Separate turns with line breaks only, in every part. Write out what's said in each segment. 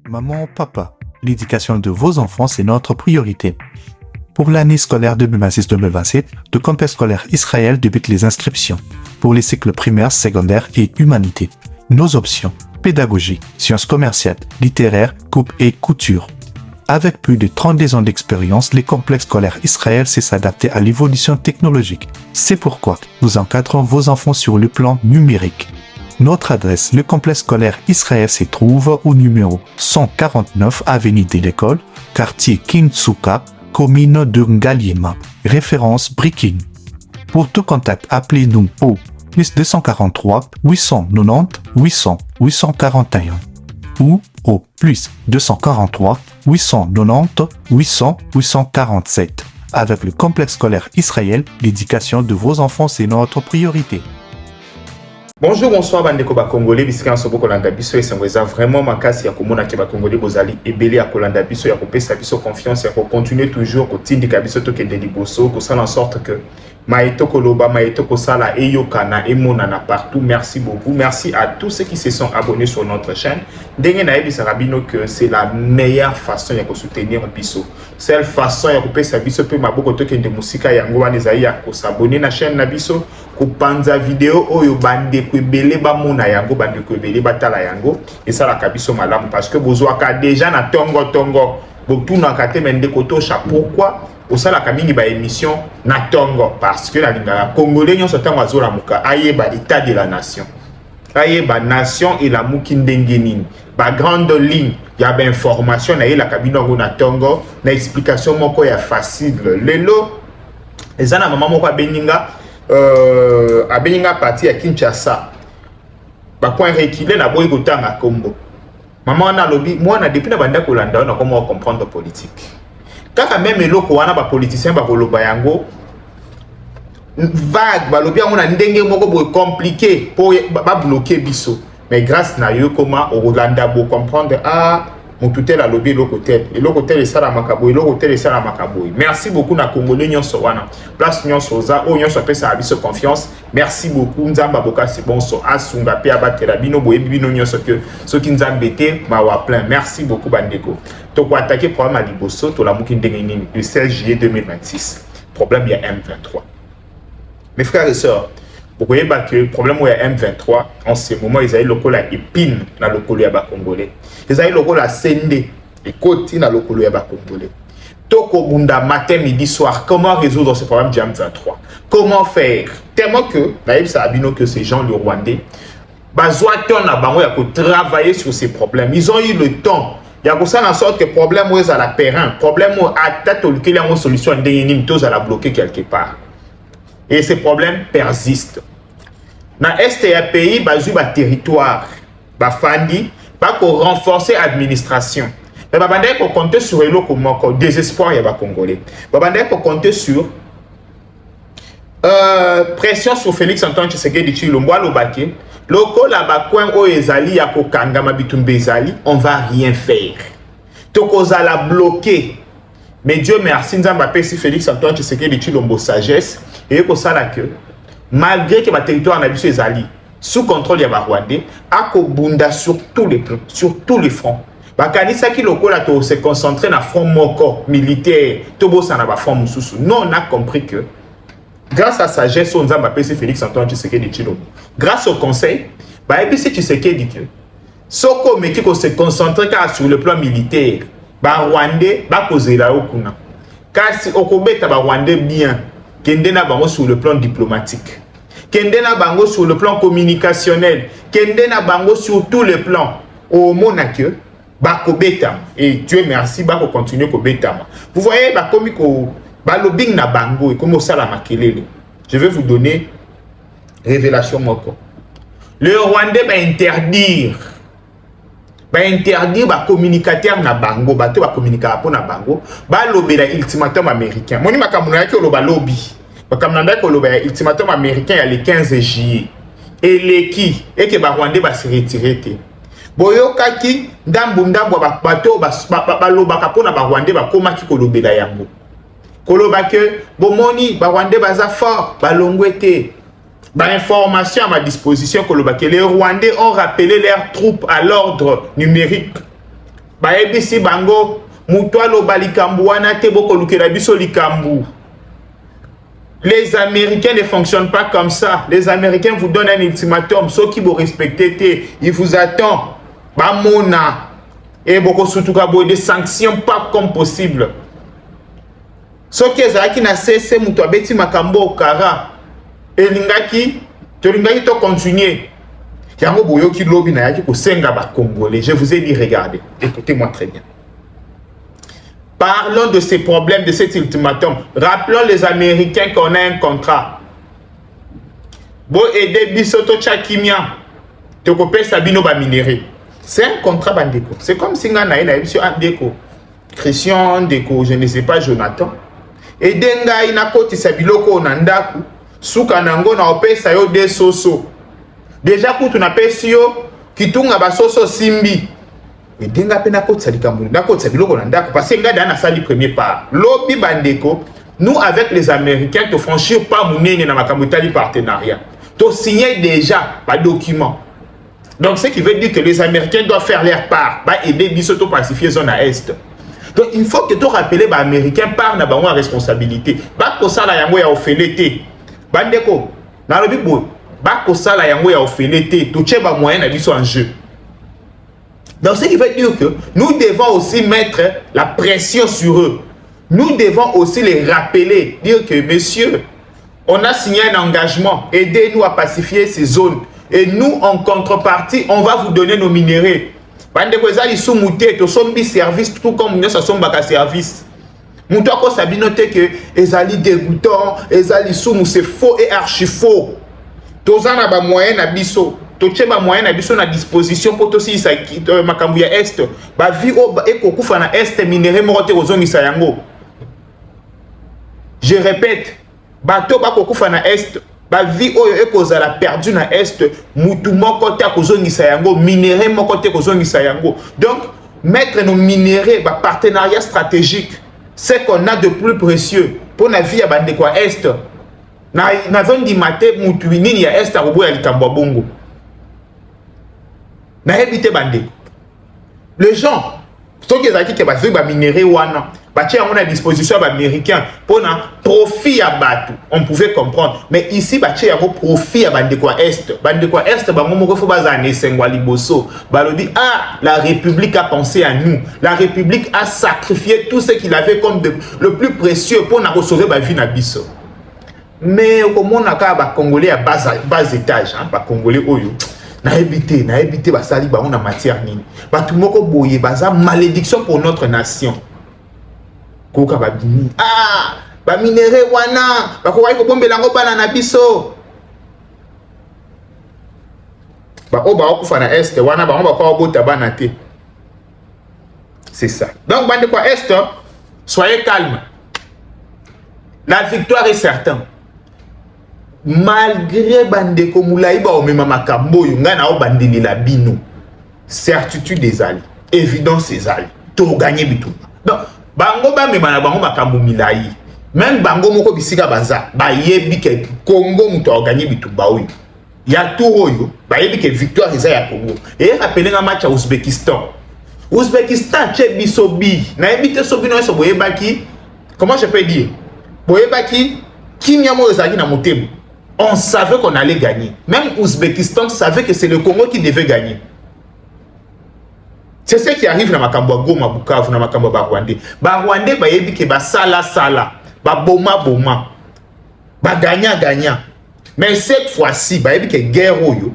Maman, papa, l'éducation de vos enfants, c'est notre priorité. Pour l'année scolaire 2026-2027, le campus scolaire Israël débute les inscriptions pour les cycles primaires, secondaires et humanité. Nos options: pédagogie, sciences commerciales, littéraires, coupe et couture. Avec plus de 32 ans d'expérience, les complexes scolaires Israël sait s'adapter à l'évolution technologique. C'est pourquoi nous encadrons vos enfants sur le plan numérique. Notre adresse, le complexe scolaire Israël se trouve au numéro 149 avenue de l'École, quartier Kintsuka, commune de Ngaliema, référence Brikin. Pour tout contact, appelez-nous au plus 243 890 800 841 ou au plus 243 890 800 847. Avec le complexe scolaire Israël, l'éducation de vos enfants, c'est notre priorité.
Bonjour, bonsoir, bandeko ba Congolais, bisika nso boko landa biso esangweza vraiment makasi ya komona ke ba Congolais bozali ebele ya kolanda biso ya kopesa biso confiance ya continuer toujours kotindika biso tokende liboso kosala en sorte que maïto koloba maïto kosala eyokana emonana partout. Merci beaucoup, merci à tous ceux qui se sont abonnés sur notre chaîne. Ndenge na yebi sarabino que c'est la meilleure façon ya ko soutenir biso, seule façon ya kopesa biso pe maboko tokende musika yango wana ezali ya ko s'abonner na chaîne na biso, kopanza video oyo bande kwebele ba mona yango bande kwebele batala yango esalaka biso malamu parce que bozwaka déjà na tongo botuna kate mende kotosha. Pourquoi osalaka mingi ba émission na tongo? Parce que la linga congolais nyonso tango azola muka ayeba état de la nation, ayeba nation et la muki ndenge nini ba grande ligne ya ba information na yela kabino ngo na tongo na explication moko ya facile. Lelo ezana mama moko abeninga parti ya Kinshasa ba point reculé na boy kotanga Kombo. Maman na lobby moi na depuis na banda kolanda na comment comprendre politique. Kaka même eloko wana ba politicien ba koloba yango vague ba lobby yango na ndenge moko boy compliqué pour ba bloquer biso. Mais grâce na yo comment au Rwanda bo comprendre Moutoutel a lobby l'hôtel et l'hôtel est ça la macaboy, l'hôtel est ça la macaboy. Merci beaucoup na Congolais nyonso wana. Place nyonso za o nyonso pe sa biso confiance. Merci beaucoup Nzamba boka c'est bon so asunga pe abatela bino boye bino nyonso que ceux qui nzambete mawa plein. Merci beaucoup bandeko. To ko attaquer problème à liboso to la muki ndenge nini le 16 juillet 2026. Problème il y a M23. Mes frères et sœurs, vous voyez que le problème où il y a M23, en ce moment, ils ont le la épine dans le colo ya congolais. Ils ont la CND, et côté dans le colo ya congolais. Toko bunda matin, midi, soir, comment résoudre ce problème du M23? Comment faire? Tellement que, naïf Sabino, que ces gens, le Rwandais, bazoaton na bango ya ko travailler sur ces problèmes. Ils ont eu le temps. Il y a ça en sorte que le problème où ils ont la périn, problème où à tête ou qu'il y a une solution, ils ont la bloquer quelque part. Et ces problèmes persistent. Dans l'Est pays, il y a un territoire, il faut renforcer l'administration. Mais il faut compter sur le désespoir des Congolais. Il faut compter sur pression sur Félix Antoine Tshisekedi Tshilombo Lobake. Loko la bakwen o ezali ya kokanga mabitumbe ezali, on va rien faire. Tokoza la bloquer. Mais Dieu merci, Nzamba pesi Félix Antoine Tshisekedi Tshilombo sagesse et ko sala que malgré que ma territoire n'a biso ezali sous contrôle ya ba Rwandais, akobunda sur tous les plans, sur tous les fronts. Bakanisa ki lokola to se concentrer na front moko militaire, tobo sana ba front mususu. Non, on a compris que grâce à sa sagesse, on a appelé Félix Antoine Tshisekedi Tshilombo. Grâce au conseil, bah et puis si Tshisekedi que soko meki ko se concentrer sur le plan militaire, ba Rwandais ba kozela okuna. Kasi okobeta ba Rwandais bien, kende na bango sur le plan diplomatique, kende na bango sur le plan communicationnel, kende na bango sur tous les plans. Au monake ba kobeta et Dieu merci ba ko continuer ko betama. Vous voyez ba komiko ba lobbying na bango et comment ça la makelele. Je vais vous donner révélation moko. Le Rwandais va interdire ba communicateur na bango, ba to ba communicateur na bango, ba lobela ultimatum américain. Moni makamuna yake loba lobby. Makamuna yake loba ultimatum américain ya le 15 juillet. Et les qui et que ba Rwandais va se retirer. Boyoka ki ndambu ba bato ba loba kapona ba Rwandais ba koma ki ko lobela yango. Koloba que bomoni ba Rwandais baza fort ba longwete. Bah, information à ma disposition que les Rwandais ont rappelé leurs troupes à l'ordre numérique. bayebisi bango mutu aloba likambu wana te bokolukela biso likambu. Les Américains ne fonctionnent pas comme ça. Les Américains vous donnent un ultimatum. Ceux qui vous respectent, ils vous attendent. Bamona. Et beaucoup surtout des sanctions pas comme possible. Ceux qui ont cessé, mutu abeti makambo okara. Et lingaki, to continuer. Yango boyo ki lobi na yaki ko senga ba Congolais. Je vous ai dit, regardez, écoutez-moi très bien. Parlons de ces problèmes, de cet ultimatum. Rappelons les Américains qu'on a un contrat. Bo aider bisoto chakimia. Te kopé sabino ba minéré. C'est un contrat bandeko. C'est comme si nga na ebisio andeko. Christian Ndeko, je ne sais pas Jonathan. Et denga ina koti sabiloko na ndaku. Suka nango na opesa yo de soso. Déjà kutu na pesio kitunga ba soso simbi. Et denga pena koti salikambu. Na koti sabiloko na ndaku parce que nga dana sali premier part. Lobi bandeko, nous avec les Américains te franchir pas munene na makamutali partenariat. To signer déjà pas document. Donc, ce qui veut dire que les Américains doivent faire leur part, bah, aider Bisoto pacifier zone à Est. Donc, il faut que tu rappelles les Américains par na bango responsabilité. Bah, ko sala yango ya ofeleté. Bandeko, na lobi boy, bah, ko sala yango ya ofeleté. Tu tche ba moyen na biso en jeu. Donc, ce qui veut dire que nous devons aussi mettre la pression sur eux. Nous devons aussi les rappeler, dire que, messieurs, on a signé un engagement, aidez-nous à pacifier ces zones. Et nous, en contrepartie, on va vous donner nos minéraux. Bandeko ezali sous mouté, to sombi service, tout comme nous sommes baka service. Mouto ako sabinote que ezali dégoûtant, ezali sous c'est faux et archi faux. Tozana ba moyen na biso, to tche ba moyen na biso na disposition pour to si sa makambu ya est. Ba vi o ekokufa na est minéraux morote ozongi sa yango. Je répète, bateau ba kokufa na est. Ba vie oyo ekozala perdu na est mutu moko te akozongisa yango minéraux moko te kozongisa yango. Donc mettre nos minéraux ba partenariat stratégique c'est qu'on a de plus précieux pour la vie à bandeko est na zone di maté mutu nini ya est akobo ya likambo bongo na éviter bandeko les gens ceux qui ezaki ke ba vie ba minéraux wana on a à disposition américain pour un profit à battre. On pouvait comprendre. Mais ici, il y a un profit à Bandeko Est. Bandeko Est, la République a pensé à nous. La République a sacrifié tout ce qu'il avait comme le plus précieux pour nous sauver la vie Nabiso. Mais comme on a un Congolais à bas étage, un Congolais oyo. Na évité basali ba on a matière nini. Ba tout moko boye baza malédiction pour notre nation. Koka babini ba minéraux wana ba ko bombela ngo bana na biso ba o ba okufa na est wana ba ba ko bota bana te. C'est ça. Donc bande quoi est, soyez calme. La victoire est certaine. Malgré bande ko mulai ba o mema makambo yo ngana o bandini la bino. Certitude des alliés, évidence des alliés. To gagner bitou. Donc bango ba mema na bango makambo milai. Même bango moko bisika baza ba yebi ke Congo muto gagner bitou ba oyo. Ya tout oyo ba yebi ke victoire eza ya Congo. Et rappelez un match à Ouzbékistan. Ouzbékistan tche bisobi na yebi te sobi no so boyebaki. Comment je peux dire? Boyebaki kinyamo ezaki na motema. On savait qu'on allait gagner. Même Ouzbékistan savait que c'est le Congo qui devait gagner. C'est ce qui arrive dans Makambo Goma Bukavu, dans Makambo Rwandais. Rwandais ba yebi ke ba sala ba boma ba gagnant. Mais cette fois-ci ba yebi ke guerre oyo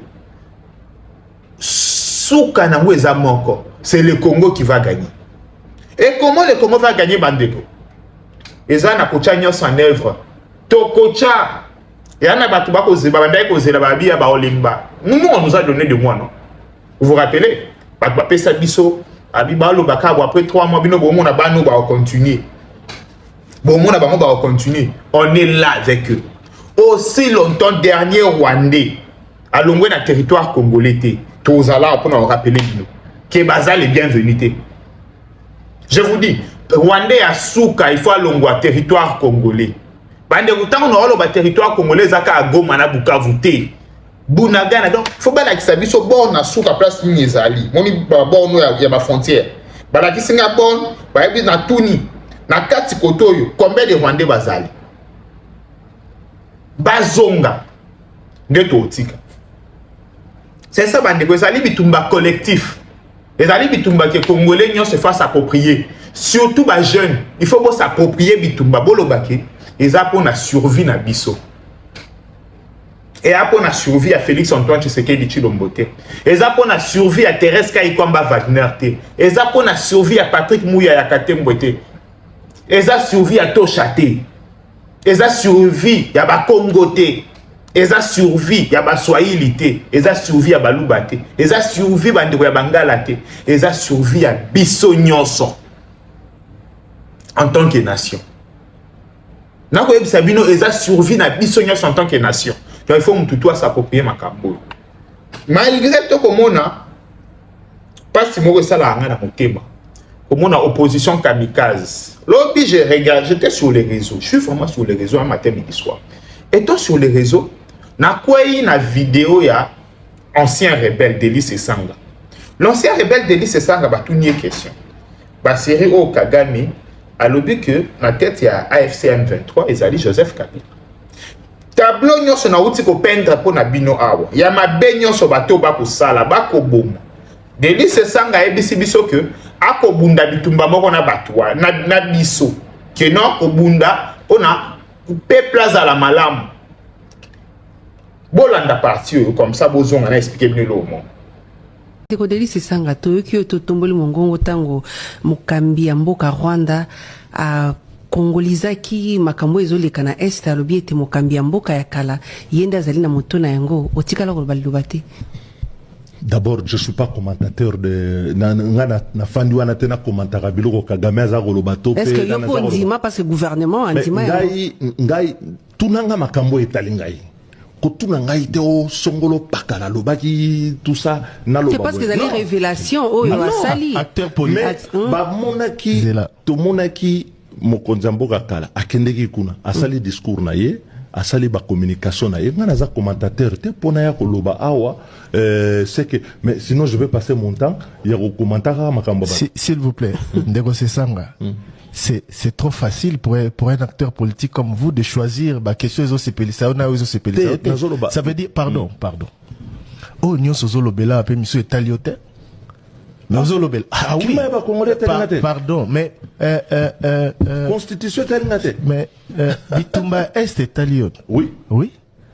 souka na ngweza moko, c'est le Congo qui va gagner. Et comment le Congo va gagner bandeko? Eza na kocha nyonso en œuvre. To kocha yana batu bako zeba bandai ko zela ba bia ba olimba. Nous on nous a donné de mois non. Vous vous rappelez? Pesa biso abiba lo bakabo après 3 mois bino bomo na banu ba continuer. Bomo na bango ba continuer. On est là avec eux. Aussi longtemps dernier Rwandais alongwe na territoire congolais té. Tozala pour nous rappeler bino. Que bazal est bienvenu té. Je vous dis, Rwandais a souka il faut alongwa territoire congolais. Bande utango na olo ba territoire congolais zaka Goma na Bukavu té. Bunagana donc faut pas la kisabiso bon na souka place ni ezali moni ba bon no ya ba frontière balakisi nga bon bayebi na tuni na kati koto oyo combien de Rwandais bazali bazonga nde totika. C'est ça bandeko, ezali bitumba collectif, ezali bitumba ke congolais nyon se fasse approprier, surtout ba jeune, il faut s'approprier bitumba bolobake eza pour na survie na biso. Et pour na survie à Félix Antoine Tshisekedi Tshilombo te. Eza pour na survie à Thérèse Kayikwamba Wagner te. Eza pour na survie à Patrick Mouya Yakatembo te. Eza survie à Tosha te. Eza survie ya ba Congo te. Eza survie ya ba Swahili te. Eza survie ya Baluba te. Eza survie bandeko ya Bangala te. Eza survie ya biso nyonso en tant que nation. Nako yebisa bino eza survie na biso nyonso en tant que nation. Donc il faut que s'approprier ma cambo. Malgré tout comme on a pas si moi ça là na motema. Comme on a opposition kamikaze. L'objet je regarde, j'étais sur les réseaux. Je suis vraiment sur les réseaux un matin midi soir. Étant sur les réseaux, na quoi na vidéo ya ancien rebelle Délice Sanga. L'ancien rebelle Délice Sanga ba tout nier question. Ba série au Kagame a l'objet que na tête ya AFC M23 ezali Joseph Kabila. Tableau nyonso na uti ko pendre po na bino awa ya mabe nyonso bato ba kosala ba ko boma Délice Sanga ebisi biso ke akobunda bitumba moko na batwa na biso ke non kobunda ona peuple azala malamu bolanda parti comme ça bozonga na expliquer bino lo mo
Teko Délice Sanga toyoki ototomboli mongongo tango mokambi ya mboka Rwanda a Congolizaki makambo ezoleka na este alobi ete mokambi ya mboka ya kala yenda azali na moto na yango otikala koloba liloba te.
D'abord, je suis pas commentateur de na fandi wana tena commentateur biloko Kagame aza koloba to pe.
Est-ce que yoko ndima parce que gouvernement andima
ngai tunanga makambo etali ngai. Kotuna ngai te o songolo pakala lobaki tout ça na loba.
C'est parce que les révélations oh yo asali
acteur politique ba monaki to monaki mokonzi mboka kala akendeki kuna asali discours na ye asali ba communication na ye ngana za commentateur te pona ya koloba awa c'est que mais sinon je vais passer mon temps ya ko commentaire makambo ba
s'il vous plaît Ndeko Sesanga c'est trop facile pour un acteur politique comme vous de choisir ba question ezo sepelisa ona ezo sepelisa ça veut dire pardon oh nyonso zolobela pe miso etaliote ah oui, pardon, mais
constitution est
mais bitumba est italien.
Oui,
oui.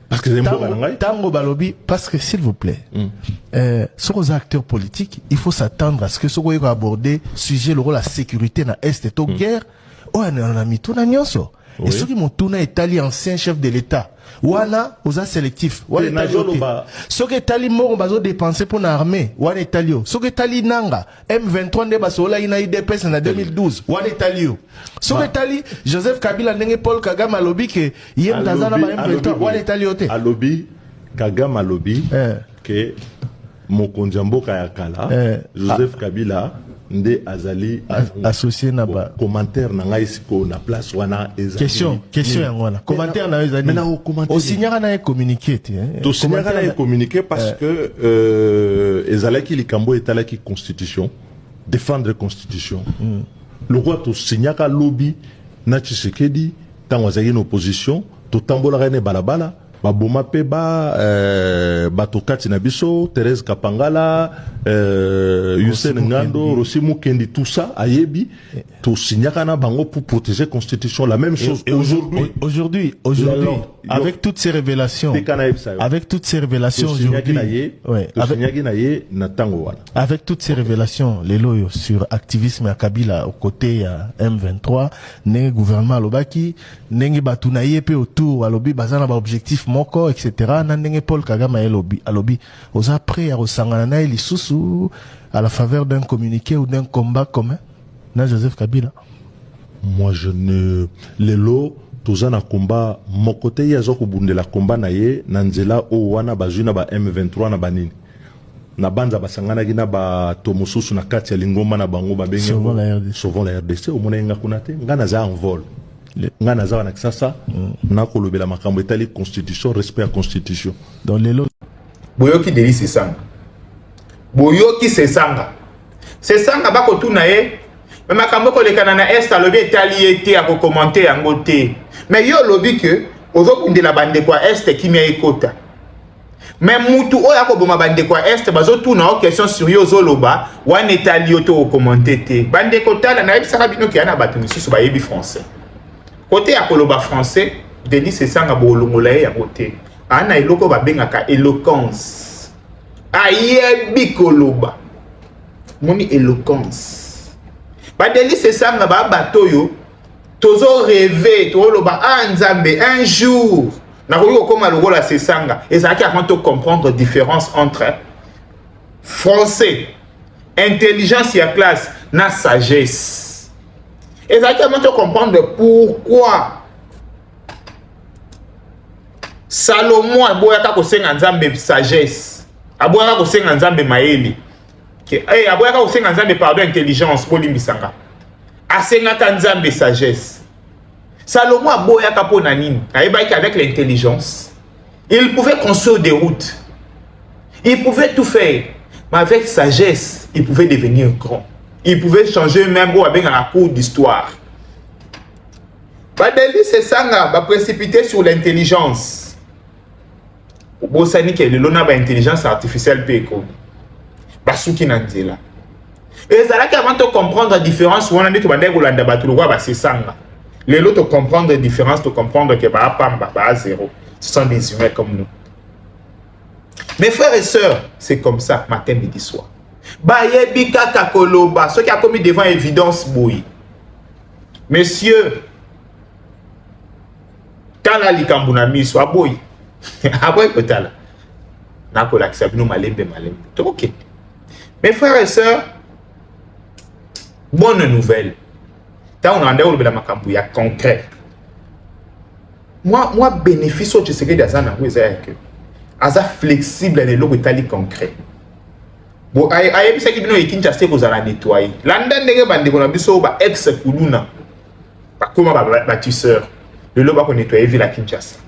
Parce que c'est
Tango Balobi, parce que s'il vous plaît, sur les acteurs politiques, il faut s'attendre à ce que ce qu'on aborder sujet le rôle la sécurité na est et guerre. Oh, on a mis tout na nyonso. Et ceux qui m'ont tourné Italie ancien chef de l'État. Wana oza sélectif wana so que tali moko bazo dépenser pour l'armée wana italio so que tali nanga M23 nde basola ina IDPS na 2012 wana italio so que tali Joseph Kabila ndenge Paul Kagame alobi ke yem tazana ba M23 wana italio te
alobi Kagame alobi ke mokonzi mboka ya kala Joseph Kabila nde azali
associé na ba
commentaire na ngai siko na place wana ezali
question yango wana commentaire na ezali au signara na communiqué
to signara na communiqué parce que ezalaki likambo etalaki constitution défendre constitution le roi to signaka lobby na Tshisekedi tango azali en opposition to tambola ne balabala ba boma pe ba tokati na biso Thérèse Kapangala Youssef Ngando Rossi Mukendi tout ça ayebi to signaka na bango pour protéger constitution la même chose
aujourd'hui avec toutes ces révélations avec toutes ces révélations aujourd'hui avec toutes ces révélations les loyaux sur activisme à Kabila aux côtés à M23 ne gouvernement lobaki nenge batuna yepe autour alobi bazana ba objectif moko etc na ndenge Paul Kagame alobi oza prêt à resangana na lisusu à la faveur d'un communiqué ou d'un combat commun na Joseph Kabila.
Moi je ne lelo tozana combat mon côté yazo ko bundela combat na ye na nzela o wana bazuna ba M23 na banini na banza basangana gina ba tomosusu na kati ya lingoma na bango ba bengi sauvons la RDC au mona nga kunate ngana za en vol ngana za na kisasa na kolobela makambo etali constitution respect à constitution
dans les lots boyoki Délice Sanga c'est ça nga ba ko tuna ye mais makambo ko lekana na est alobi etali ete ya ko commenter yango te mais yo lobi que ozokundela bande kwa est kimia ekota mais mutu oya ko boma bande kwa est bazotuna o question sur yo zoloba wana etali yo to ko commenter te bande ko tala na yebisaka bino ki ana bato misusu bayebi français côté ya koloba français Denis Sesanga bolongola ye yango te ana eloko babengaka éloquence ayebi koloba moni éloquence ba Denis Sesanga ba bato yo tozo rêver toloba nzambe un jour na koyo koma lokola Sesanga ezaki avant de comprendre différence entre français intelligence ya classe na sagesse ezaki avant de comprendre pourquoi Salomon aboyaka kosenga nzambe sagesse aboyaka kosenga nzambe mayele aboyaka kosenga nzambe pardon intelligence polimbisanga asengaka nzambe sagesse Salomon aboyaka pona nini ayebaki avec l'intelligence il pouvait construire des routes il pouvait tout faire mais avec sagesse il pouvait devenir grand il pouvait changer même ou avec un cours d'histoire Badeli Sesanga va précipiter sur l'intelligence bosani ke lelo na ba intelligence artificielle pe ko basuki na nzela ezalaki avant de comprendre la différence wana ndeto bandai kolanda bato lokwa ba Sesanga lelo to comprendre la différence to comprendre que ba pamba ba zéro ce sont des humains comme nous mes frères et sœurs c'est comme ça matin midi soir ba yebi kaka koloba ce qui a commis devant évidence boyi messieurs tala likambu na miso aboyi aboyi kotala nakola kisabino malembe ok mes frères et sœurs bonne nouvelle tant on a ndé olobela makambu ya concret moi bénéfice au tshisekedi azana ko eza que aza flexible les logo tali concret bon ayebisaki bino Kinshasa kozala nettoyer landa ndenge bandeko na biso ba ex kuluna bakoma ba tisseur le loba ko nettoyer ville à Kinshasa.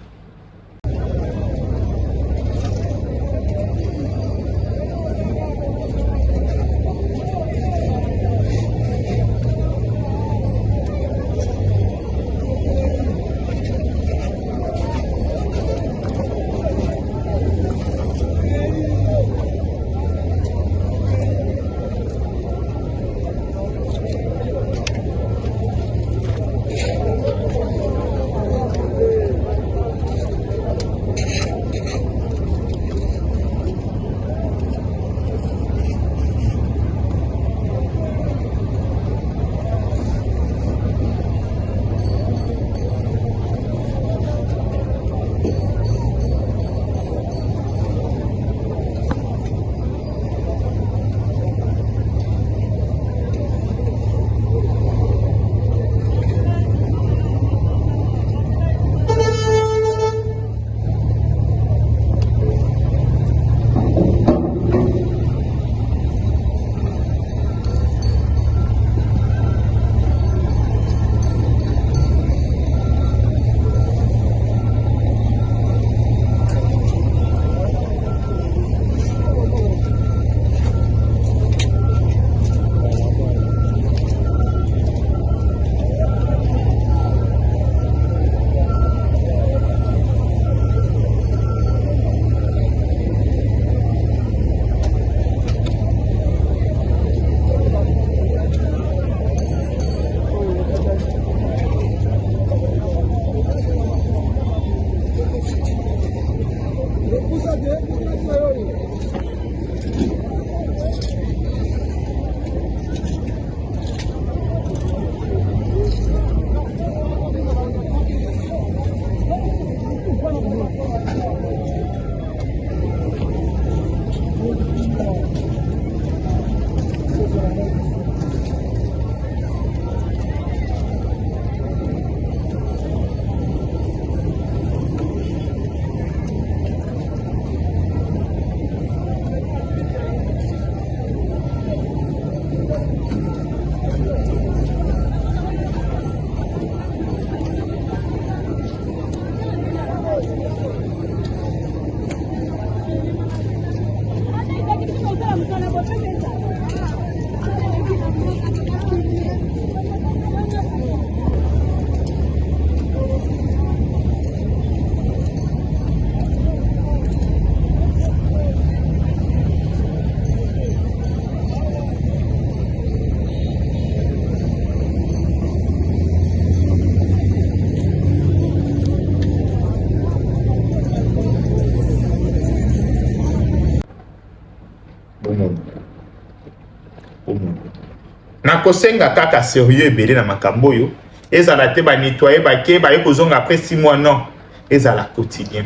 Na kosenga kaka sérieux ebele na makambo yo. Ezala te ba nettoyer ba ke ba ekozonga après 6 mois non. Ezala quotidien.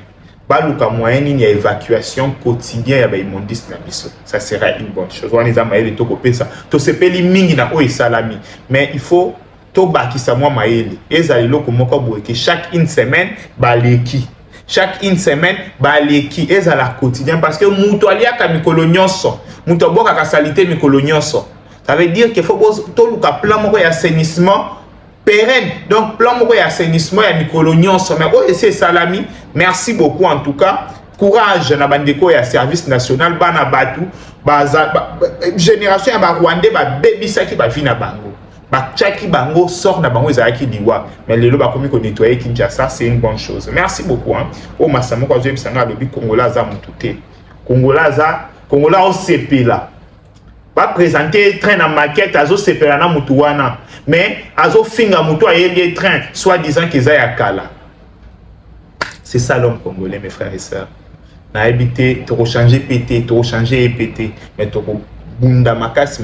Baluka moyen ni ya évacuation quotidien ya ba immondiste na biso. Ça sera une bonne chose. On les a maïle to kopesa. To sepeli mingi na o esalami. Mais il faut to bakisa mwa maïle. Ezala loko moko boye que chaque une semaine baleki. Chaque une semaine baleki ezala quotidien parce que muto aliaka mikolo nyonso. Muto boka ka salité mikolo nyonso. Ça veut dire qu'il faut tout le plan de assainissement pérenne. Donc, plan de assainissement, il y a Mikolo Nyonso. Mais c'est Salami. Merci beaucoup en tout cas. Courage na bandeko ya service national bana batu génération ya Rwandais ba baby saki ba vina bango. Ba chaki bango sort na bango ezaki liwa. Mais lelo ba komi ko nettoyer Kinshasa, c'est une bonne chose. Merci beaucoup hein. O masamo kwa zo bisanga lobi Congolais za mututé. Congolais au CP là. Va présenter train en maquette azo sepelana mutuwana mais azo finga mutu ayeli train soit disant qu'ils aient à Kala. C'est ça l'homme congolais mes frères et sœurs. Na habité to changer PT, to changer EPT mais to bunda makasi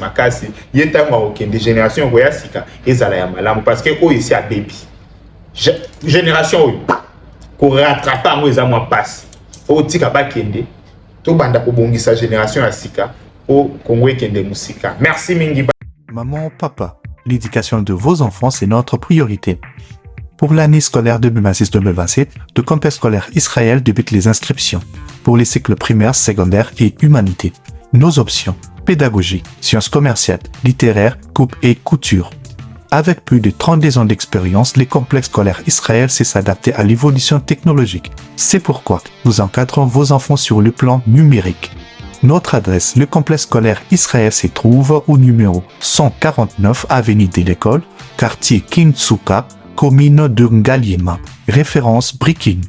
yeta ngwa okende génération ko yasika ezala ya malamu parce que o ici a baby. Génération ko rattraper ngo ezamwa passe. O tika ba kende to banda ko bongisa génération ya sika. Au Congo et Musika. Merci Mingi.
Maman, papa, l'éducation de vos enfants, c'est notre priorité. Pour l'année scolaire 2026-2027, le campus scolaire Israël débute les inscriptions pour les cycles primaires, secondaires et humanité. Nos options: pédagogie, sciences commerciales, littéraires, coupe et couture. Avec plus de 32 ans d'expérience, les complexes scolaires Israël sait s'adapter à l'évolution technologique. C'est pourquoi nous encadrons vos enfants sur le plan numérique. Notre adresse, le complexe scolaire Israël se trouve au numéro 149 avenue de l'École, quartier Kintsuka, commune de Ngaliema, référence Brikin.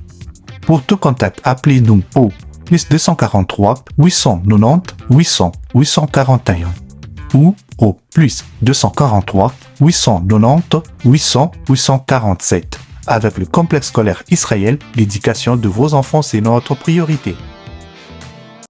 Pour tout contact, appelez-nous au plus 243 890 800 841 ou au plus 243 890 800 847. Avec le complexe scolaire Israël, l'éducation de vos enfants, c'est notre priorité.